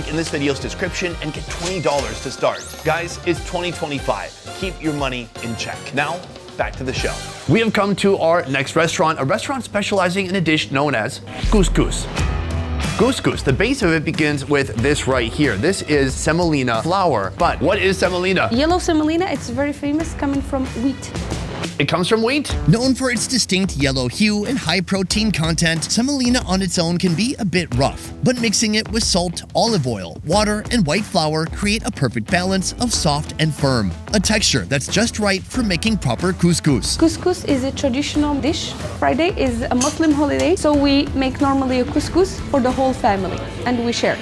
link in this video's description and get $20 to start. Guys, it's 2025. Keep your money in check. Now, back to the show. We have come to our next restaurant, a restaurant specializing in a dish known as couscous. Couscous, the base of it begins with this right here. This is semolina flour. But what is semolina? Yellow semolina, it's very famous, coming from wheat. It comes from wheat? Known for its distinct yellow hue and high protein content, semolina on its own can be a bit rough, but mixing it with salt, olive oil, water, and white flour create a perfect balance of soft and firm, a texture that's just right for making proper couscous. Couscous is a traditional dish. Friday is a Muslim holiday, so we make normally a couscous for the whole family, and we share.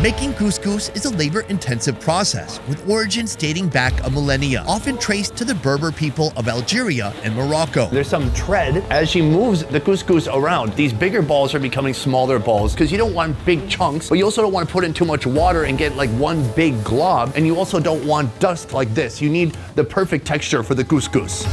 Making couscous is a labor-intensive process with origins dating back a millennia, often traced to the Berber people of Algeria and Morocco. There's some tread. As she moves the couscous around, these bigger balls are becoming smaller balls because you don't want big chunks, but you also don't want to put in too much water and get like one big glob, and you also don't want dust like this. You need the perfect texture for the couscous.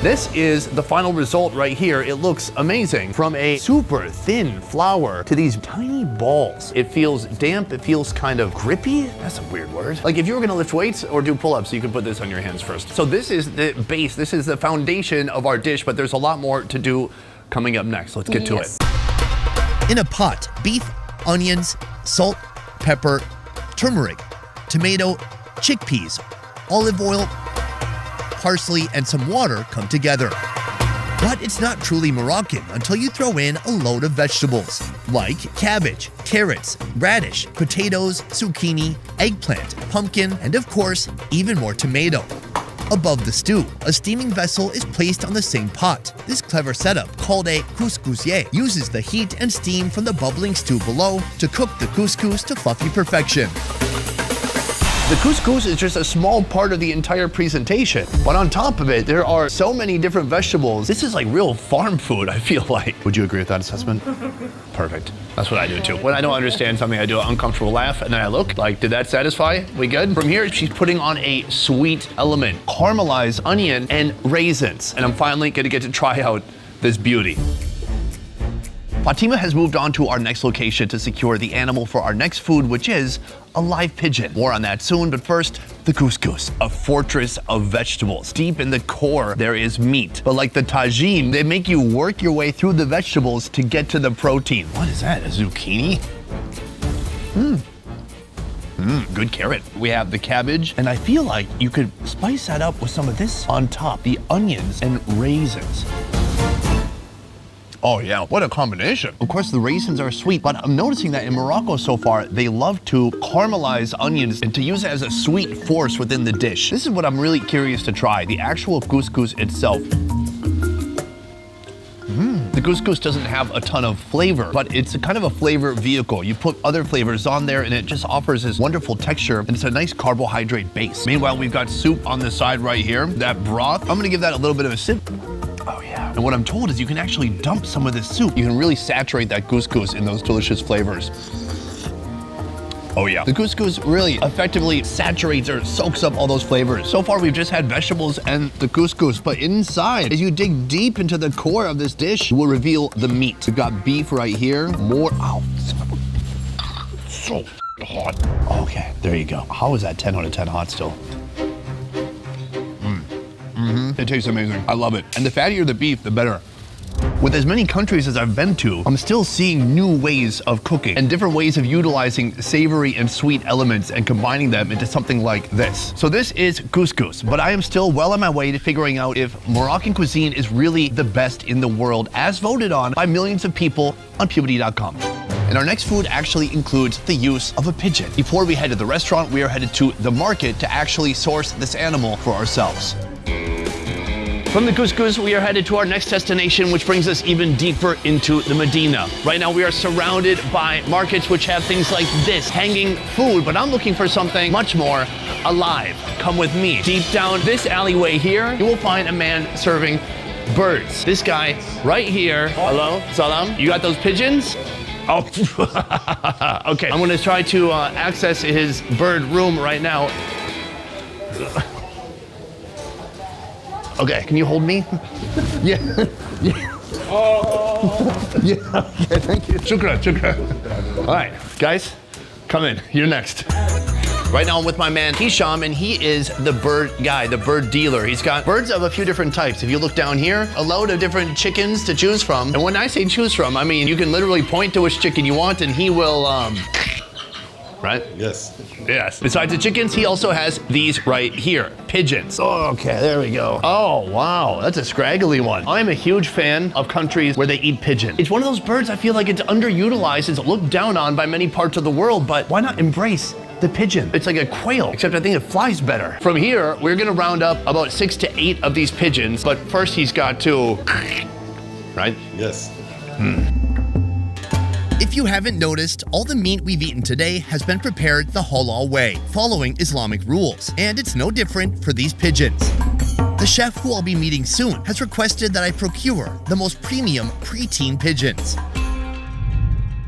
This is the final result right here. It looks amazing. From a super thin flour to these tiny balls. It feels damp, it feels kind of grippy. That's a weird word. Like if you were gonna lift weights or do pull-ups, you could put this on your hands first. So this is the base, this is the foundation of our dish, but there's a lot more to do coming up next. Let's get to it. In a pot, beef, onions, salt, pepper, turmeric, tomato, chickpeas, olive oil, parsley, and some water come together. But it's not truly Moroccan until you throw in a load of vegetables, like cabbage, carrots, radish, potatoes, zucchini, eggplant, pumpkin, and of course, even more tomato. Above the stew, a steaming vessel is placed on the same pot. This clever setup, called a couscousier, uses the heat and steam from the bubbling stew below to cook the couscous to fluffy perfection. The couscous is just a small part of the entire presentation, but on top of it, there are so many different vegetables. This is like real farm food, I feel like. Would you agree with that assessment? Perfect. That's what I do too. When I don't understand something, I do an uncomfortable laugh, and then I look like, did that satisfy? We good? From here, she's putting on a sweet element, caramelized onion and raisins, and I'm finally gonna get to try out this beauty. Fatima has moved on to our next location to secure the animal for our next food, which is a live pigeon. More on that soon, but first, the couscous, a fortress of vegetables. Deep in the core, there is meat. But like the tagine, they make you work your way through the vegetables to get to the protein. What is that, a zucchini? Good carrot. We have the cabbage, and I feel like you could spice that up with some of this on top, the onions and raisins. Oh yeah, what a combination. Of course, the raisins are sweet, but I'm noticing that in Morocco so far, they love to caramelize onions and to use it as a sweet force within the dish. This is what I'm really curious to try, the actual couscous itself. The couscous doesn't have a ton of flavor, but it's a kind of a flavor vehicle. You put other flavors on there and it just offers this wonderful texture, and it's a nice carbohydrate base. Meanwhile, we've got soup on the side right here. That broth, I'm gonna give that a little bit of a sip. Oh yeah. And what I'm told is you can actually dump some of this soup. You can really saturate that couscous in those delicious flavors. Oh yeah. The couscous really effectively saturates or soaks up all those flavors. So far we've just had vegetables and the couscous, but inside, as you dig deep into the core of this dish, will reveal the meat. We've got beef right here, more, ow, so hot. Okay, there you go. How is that 10 out of 10 hot still? It tastes amazing. I love it. And the fattier the beef, the better. With as many countries as I've been to, I'm still seeing new ways of cooking and different ways of utilizing savory and sweet elements and combining them into something like this. So this is couscous, but I am still well on my way to figuring out if Moroccan cuisine is really the best in the world, as voted on by millions of people on Puberty.com. And our next food actually includes the use of a pigeon. Before we head to the restaurant, we are headed to the market to actually source this animal for ourselves. From the couscous, we are headed to our next destination, which brings us even deeper into the Medina. Right now, we are surrounded by markets which have things like this, hanging food, but I'm looking for something much more alive. Come with me. Deep down this alleyway here, you will find a man serving birds. This guy right here. Hello, salam. You got those pigeons? Oh, okay. I'm gonna try to access his bird room right now. Okay, can you hold me? Yeah. Yeah. Oh. Yeah, okay, thank you. Shukran, shukran. All right, guys, come in. You're next. Right now I'm with my man Hisham, and he is the bird guy, the bird dealer. He's got birds of a few different types. If you look down here, a load of different chickens to choose from. And when I say choose from, I mean you can literally point to which chicken you want and he will, right? Yes. Yes. Besides the chickens, he also has these right here, pigeons. Oh, okay, there we go. Oh, wow, that's a scraggly one. I'm a huge fan of countries where they eat pigeon. It's one of those birds I feel like it's underutilized, it's looked down on by many parts of the world, but why not embrace the pigeon? It's like a quail, except I think it flies better. From here, we're gonna round up about 6 to 8 of these pigeons, but first he's got to, right? Yes. If you haven't noticed, all the meat we've eaten today has been prepared the halal way, following Islamic rules, and it's no different for these pigeons. The chef who I'll be meeting soon has requested that I procure the most premium preteen pigeons.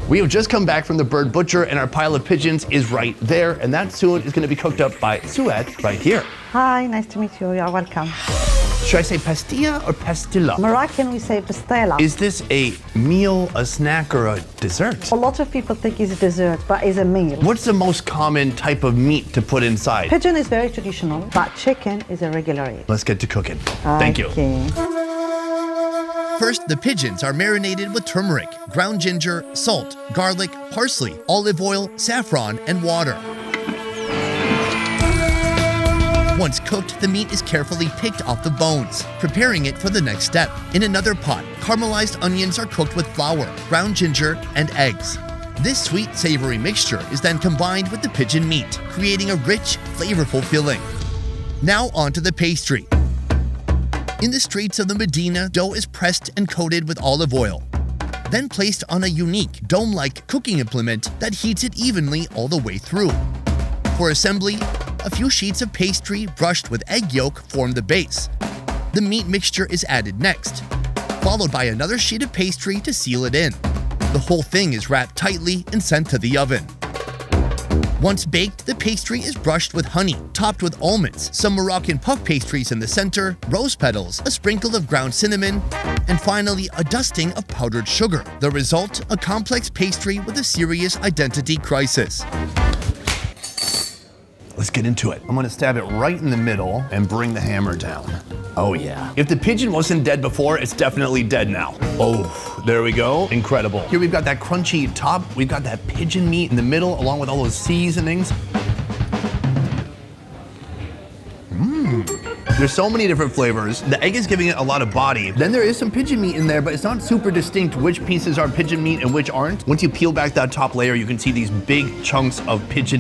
We have just come back from the bird butcher and our pile of pigeons is right there, and that soon is gonna be cooked up by Suad right here. Hi, nice to meet you. You are welcome. Should I say pastilla or pastilla? Moroccan, we say pastela. Is this a meal, a snack, or a dessert? A lot of people think it's a dessert, but it's a meal. What's the most common type of meat to put inside? Pigeon is very traditional, but chicken is a regular eat. Let's get to cooking. Thank you. Okay. First, the pigeons are marinated with turmeric, ground ginger, salt, garlic, parsley, olive oil, saffron, and water. Once cooked, the meat is carefully picked off the bones, preparing it for the next step. In another pot, caramelized onions are cooked with flour, ground ginger, and eggs. This sweet, savory mixture is then combined with the pigeon meat, creating a rich, flavorful filling. Now onto the pastry. In the streets of the Medina, dough is pressed and coated with olive oil, then placed on a unique, dome-like cooking implement that heats it evenly all the way through. For assembly, a few sheets of pastry brushed with egg yolk form the base. The meat mixture is added next, followed by another sheet of pastry to seal it in. The whole thing is wrapped tightly and sent to the oven. Once baked, the pastry is brushed with honey, topped with almonds, some Moroccan puff pastries in the center, rose petals, a sprinkle of ground cinnamon, and finally a dusting of powdered sugar. The result, a complex pastry with a serious identity crisis. Let's get into it. I'm gonna stab it right in the middle and bring the hammer down. Oh yeah. If the pigeon wasn't dead before, it's definitely dead now. Oh, there we go. Incredible. Here we've got that crunchy top. We've got that pigeon meat in the middle along with all those seasonings. There's so many different flavors. The egg is giving it a lot of body. Then there is some pigeon meat in there, but it's not super distinct which pieces are pigeon meat and which aren't. Once you peel back that top layer, you can see these big chunks of pigeon